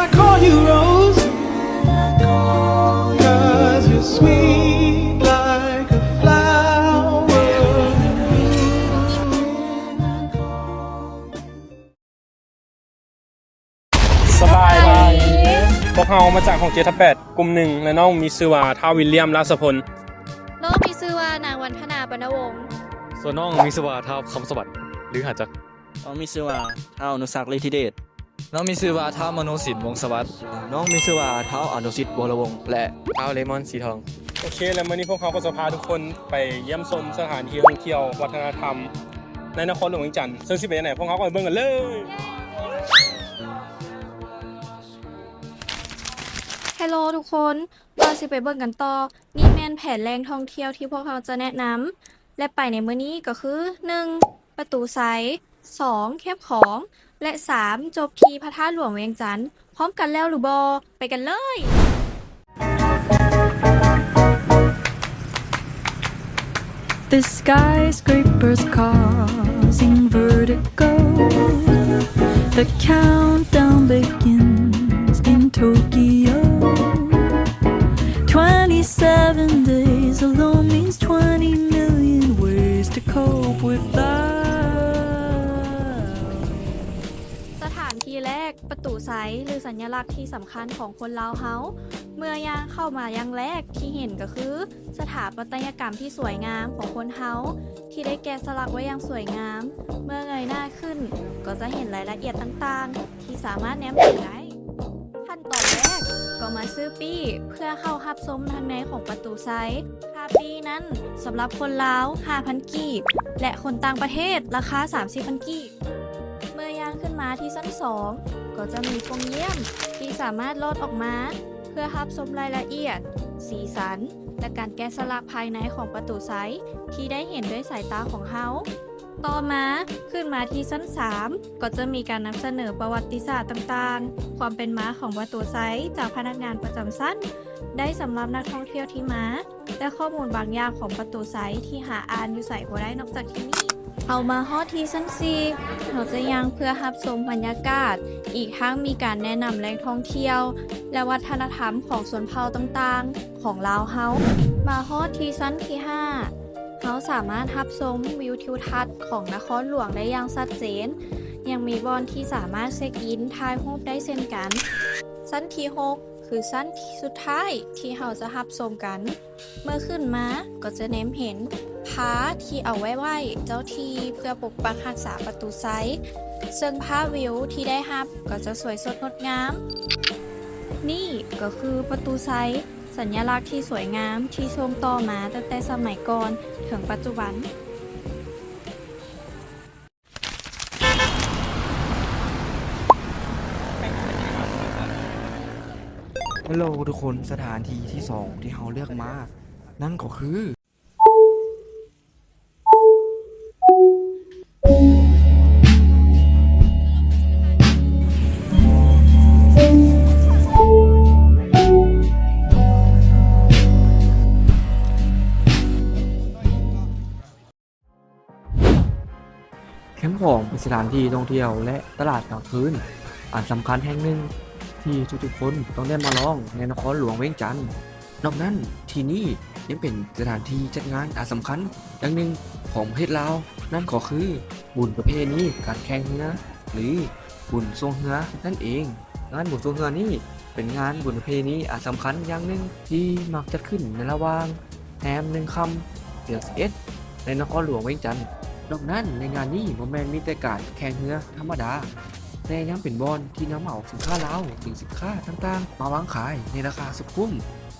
I call you Rose, 'cause you're sweet like a flower. สบายดีพวกเรามาจากของ7-8กลุ่มหนึ่งและน้องมีชื่อว่าท้าววิลเลียมราชพล น้องมีชื่อว่านางวันธนาปรณวงศ์ ส่วนน้องมีชื่อว่าท้าวคำสวัสดิ์หรือหาจักร น้องมีชื่อว่าท้าวอนุสักฤทธิเดช น้องมีชื่อว่าท้าวมโนสินวงศ์สวัสดิ์ น้องมีชื่อว่าท้าวอนุสิทธิ์วรวงศ์และ ท้าวเลมอนสีทอง โอเคแล้ววันนี้พวกเขาก็จะพาทุกคนไปเยี่ยมชมสถานที่ท่องเที่ยววัฒนธรรมในนครหลวงเวียงจันทร์ซึ่งสิเป็นยังไงพวกเขาก็ไปเบิ่งกันเลย ฮัลโหลทุกคนเราสิไปเบิ่งกันต่อนี่แม่นแผนแหล่งท่องเที่ยวที่พวกเราจะแนะนำและไปในมื้อนี้ก็คือ 1. ประตูไซ 2. แคบของ และ 3. จบที่พระธาตุหลวงเวียงจันทร์พร้อมกันแล้วหรือบ่ไปกันเลย The skyscrapers causing vertigo. The countdown begins in Tokyo. 27 days alone means 20 million ways to cope with that. สถานที่แรกประตูไซหรือสัญลักษณ์ที่สำคัญของคนลาวเฮาเมื่อย่างเข้ามาอย่างแรกที่เห็นก็คือ สถาปัตยกรรมที่สวยงามของคนเฮาที่ได้แกะสลักไว้อย่างสวยงาม เมื่อเงยหน้าขึ้น ก็จะเห็นรายละเอียดต่างๆ ที่สามารถแนมเห็นได้ขั้นตอนแรกก็มาซื้อปี้เพื่อเข้ารับชมทางในของประตูไซค่าปี้นั้นสำหรับคนลาว 5,000 กีบและคนต่างประเทศราคา 30,000 กีบเมื่อย่างขึ้นมาที่ชั้น 2 ก็จะมีกรงเยี่ยมที่สามารถลอดออกมาเพื่อรับชมรายละเอียด สีสัน และการแกะสลักภายในของประตูไซที่ได้เห็นด้วยสายตาของเฮาต่อมาขึ้นมาที่ชั้น 3 ก็จะมีการนำเสนอประวัติศาสตร์ต่างๆ ความเป็นมาของประตูไซจากพนักงานประจำชั้นได้สำหรับนักท่องเที่ยวที่มาและข้อมูลบางอย่างของประตูไซที่หาอ่านอยู่ใส่บ่ได้นอกจากที่นี่เอามาฮอดที่ชั้น 4เราจะยังเพื่อรับชมบรรยากาศอีกทั้งมีการแนะนำแหล่งท่องเที่ยวและวัฒนธรรมของชนเผ่าต่างๆของลาวเฮามาฮอดที่ชั้นที่ 5เขาสามารถรับชมวิวทิวทัศน์ของนครหลวงได้อย่างชัดเจนยังมีบอนที่สามารถเช็คอินถ่ายรูปได้เช่นกันชั้นที่ 6 คือชั้นที่สุดท้ายที่เราจะรับชมกัน เมื่อขึ้นมาก็จะเน้นเห็นผาที่เอาไว้ไหว้เจ้าทีเพื่อปกปักรักษาประตูไซซึ่งภาพวิวที่ได้รับก็จะสวยสดงดงาม นี่ก็คือประตูไซสัญลักษณ์ที่สวยงามที่ทรงต่อมาตั้งแต่สมัยก่อนถึงปัจจุบัน ฮัลโหลทุกคนสถานที่ที่ 2 ที่เราเลือกมา นั่นก็คือแคมป์ของเป็นสถานที่ท่องเที่ยวและตลาดกลางคืนอันสำคัญแห่งหนึ่งที่ทุกๆคนต้องได้มาลองในนครหลวงเวียงจันทร์นอกนั้นที่นี่ยังเป็นสถานที่จัดงานอันสำคัญอย่างหนึ่งของประเทศลาวนั่นก็คือบุญประเพณีการแข่งเรือหรือบุญทรงเรือนั่นเองงานบุญทรงเรือนี่เป็นงานบุญประเพณีอันสำคัญอย่างหนึ่งที่มักจัดขึ้นในระหว่างแรม1 ค่ำเดือน11ในนครหลวงเวียงจันทร์นอกนั้นในงานนี้บ่แม่นมีแต่การแข่งเรือธรรมดาแต่ยังเป็นบอนที่นำเอาสินค้าลาวถึงสินค้าต่างๆมาวางขายในราคาสุดคุ้ม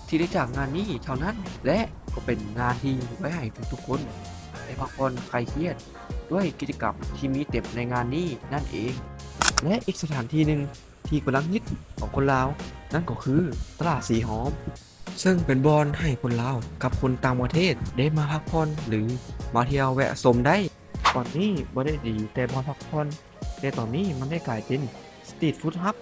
ที่ได้จากงานนี้เท่านั้นและก็เป็นงานที่ไว้ให้ทุกๆคนได้พักผ่อนคลายเครียดด้วยกิจกรรมที่มีเต็มในงานนี้นั่นเองและอีกสถานที่หนึ่งที่กำลังฮิตของคนลาวนั่นก็คือตลาดสีหอมซึ่งเป็นบอนให้คนลาวกับคนต่างประเทศได้มาพักผ่อนหรือมาเที่ยวแวะชมได้ตอนนี้บ่ได้ดีแต่บอนพักผ่อนแต่ตอนนี้มันได้กลายเป็นสตรีทฟู้ดฮับ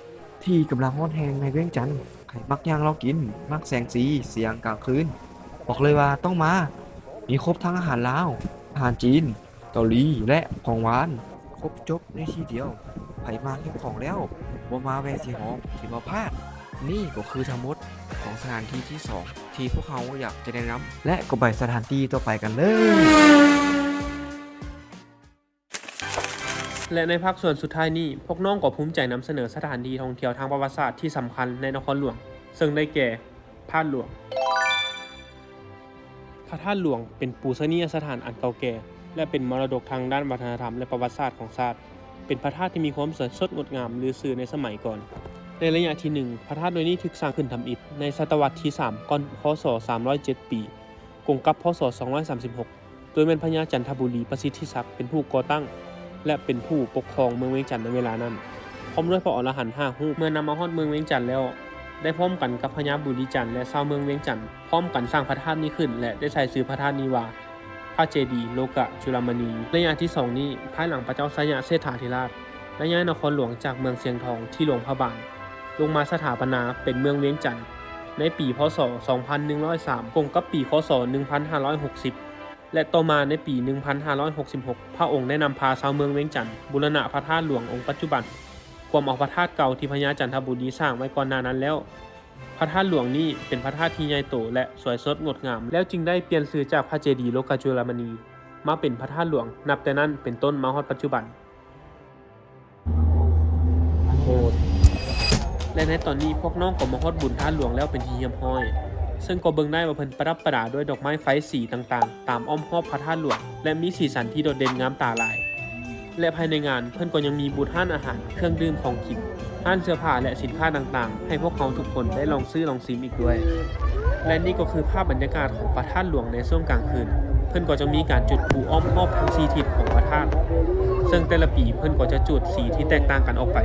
ที่กำลังฮอตแฮงในเวียงจันทร์ใครมักย่างเรากินมักแสงสีเสียงกลางคืนบอกเลยว่าต้องมามีครบทั้งอาหารลาวอาหารจีนเกาหลีและของหวานครบจบในที่เดียวไผมาเก็บของแล้วบ ว่ามาแวะสิฮอกที่ว่าพลาดนี่ก็คือทั้งหมดของสถานที่ที่ 2 ที่พวกเขาอยากจะแนะนำและก็ไปสถานที่ต่อไปกันเลย และในภาคส่วนสุดท้ายนี้พวกน้องก็ภูมิใจนำเสนอสถานที่ท่องเที่ยวทางประวัติศาสตร์ที่สำคัญในนครหลวง ซึ่งได้แก่พระธาตุหลวง พระธาตุหลวงเป็นปูชนียสถานอันเก่าแก่ และเป็นมรดกทางด้านวัฒนธรรมและประวัติศาสตร์ของชาติเป็นพระธาตุที่มีความสวยสดงดงามลือชื่อในสมัยก่อน ในระยะที่ 1 พระธาตุโดยนี้ถูกสร้างขึ้นทำอิฐในศตวรรษที่ 3 ก่อนพศ 307 ปีกงกับพศ 236 โดยเป็นพญาจันทบุรีประสิทธิศักดิ์เป็นผู้ก่อตั้ง และเป็นผู้ปกครองเมืองเวียงจันทร์ในเวลานั้นพร้อมด้วยพระอรหันต์5รูปเมื่อนำมาฮอดเมืองเวียงจันทร์แล้วได้พร้อมกันกับพญาบุรีจันทร์และชาวเมืองเวียงจันทร์พร้อมกันสร้างพระธาตุนี้ขึ้นและได้ใช้ชื่อพระธาตุนี้ว่าพระเจดีย์โลกจุลามณีระยะที่ 2 นี้ภายหลังพระเจ้าสยามเศรษฐาธิราชได้ย้ายนครหลวงจากเมืองเชียงทองที่หลวงพระบางลงมาสถาปนาเป็นเมืองเวียงจันทร์ในปีพศ 2103 กงกับปีคศ 1560 และต่อมาในปี 1566 พระองค์ได้นำพาชาวเมืองเวียงจันทร์บูรณะพระธาตุหลวงองค์ปัจจุบันความเอาพระธาตุเก่าที่พญาจันทบุรีสร้างไว้ก่อนหน้านั้นแล้วพระธาตุหลวงนี้เป็นพระธาตุที่ใหญ่โตและสวยสดงดงามแล้วจึงได้เปลี่ยนชื่อจากพระเจดีย์โลกจุลามณีมาเป็นพระธาตุหลวงนับแต่นั้นเป็นต้นมาฮอดปัจจุบันและในตอนนี้พวกน้องก็มาฮอดบุญธาตุหลวงแล้วเป็นที่เยี่ยมห้อยซึ่งก็เบิ่งได้ว่าเพิ่นประดับประดาด้วยดอกไม้ไฟสีต่างๆตามอ้อมรอบพระธาตุหลวงและมีสีสันที่โดดเด่นงามตาหลายและภายในงานเพิ่นก็ยังมีบูธห้านอาหารเครื่องดื่มของกินห้านเสื้อผ้าและสินค้าต่างๆให้พวกเขาทุกคนได้ลองซื้อลองชิมอีกด้วยและนี่ก็คือภาพบรรยากาศของพระธาตุหลวงในช่วงกลางคืนเพิ่นก็จะมีการจุดพลุอ้อมรอบทั้ง4ทิศของพระธาตุซึ่งแต่ละปีเพิ่นก็จะจุดสีที่แตกต่างกันออกไป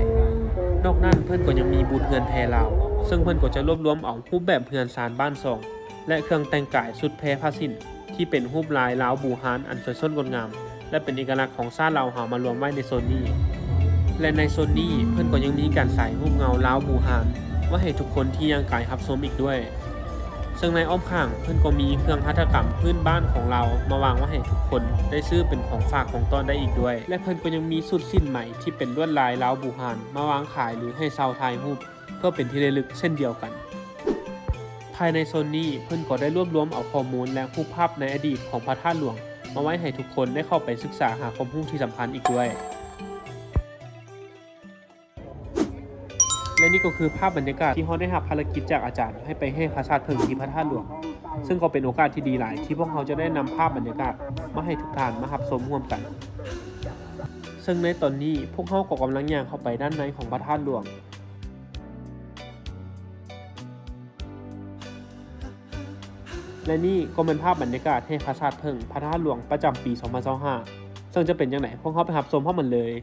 นอกนั้นเพิ่นก็ยังมีบูธเฮือนแพลาวซึ่งเพิ่นก็จะรวบรวมเอารูปแบบเฮือนซานบ้านซองและเครื่องแต่งกายสุดแพรผ้าสิ้นที่เป็นรูปลายลาวบูฮานอันสวยสดงดงามและเป็นเอกลักษณ์ของชาติลาวเฮามารวมไว้ในโซนนี้และในโซนนี้เพิ่นก็ยังมีการใส่รูปเงาลาวบูฮานไว้ให้ทุกคนที่ยังกายรับชมอีกด้วยซึ่งในอ้อมข้างเพิ่นก็มีเครื่องหัตถกรรมพื้นบ้านของเรามาวางไว้ให้ทุกคนได้ซื้อเป็นของฝากของต้อนได้อีกด้วยและเพิ่นก็ยังมีสุดสิ้นใหม่ที่เป็นลวดลายลาวบูฮานมาวางขายหรือให้ชาวถ่ายรูปเพื่อเป็นที่ระลึกเช่นเดียวกันภายในโซนนี้เพิ่นก็ได้รวบรวมเอาข้อมูลและรูปภาพในอดีตของพระธาตุหลวงมาไว้ให้ทุกคนได้เข้าไปศึกษาหาความรู้ที่สำคัญอีกด้วยและนี่ก็คือภาพบรรยากาศที่เราได้รับภารกิจจากอาจารย์ให้ไปให้พระธาตุเพิ่งที่พระธาตุหลวงซึ่งก็เป็นโอกาสที่ดีหลายที่พวกเราจะได้นำภาพบรรยากาศมาให้ทุกท่านมารับชมร่วมกันซึ่งในตอนนี้พวกเราก็กำลังย่างเข้าไปด้านในของพระธาตุหลวงและนี่ก็เป็นภาพบรรยากาศให้พระธาตุเพิ่งพระธาตุหลวงประจำปี 2025ซึ่งจะเป็นอย่างไรพวกเราไปรับชมพร้อมกันเลย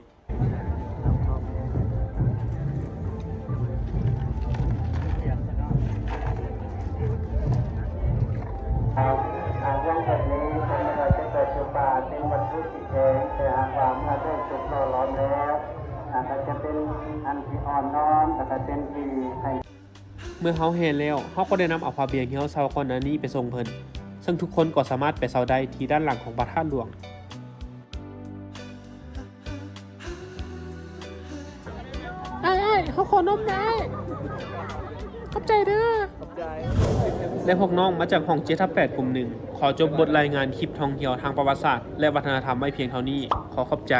อย่างแบบนี้เป็นอะไรจะเกิดจุบาเป็นวัตถุที่แข็งแต่หากว่าเมื่อได้จุดหล่อล้อมแล้วก็จะเป็นอันที่อ่อนน้อมแต่ก็เป็นที่ให้เมื่อเขาแห่แล้วเขาก็ได้นำเอาผ้าเบียงที่เขาเซาก่อนหน้านี้ไปส่งเพิ่นซึ่งทุกคนก็สามารถไปเซาได้ที่ด้านหลังของพระธาตุหลวงไอ้เขาขอนมได้ขอบใจเด้อและพวกน้องมาจากห้อง7/8กลุ่ม1ขอจบบทรายงานคลิปท่องเที่ยวทางประวัติศาสตร์และวัฒนธรรมไว้เพียงเท่านี้ขอขอบใจ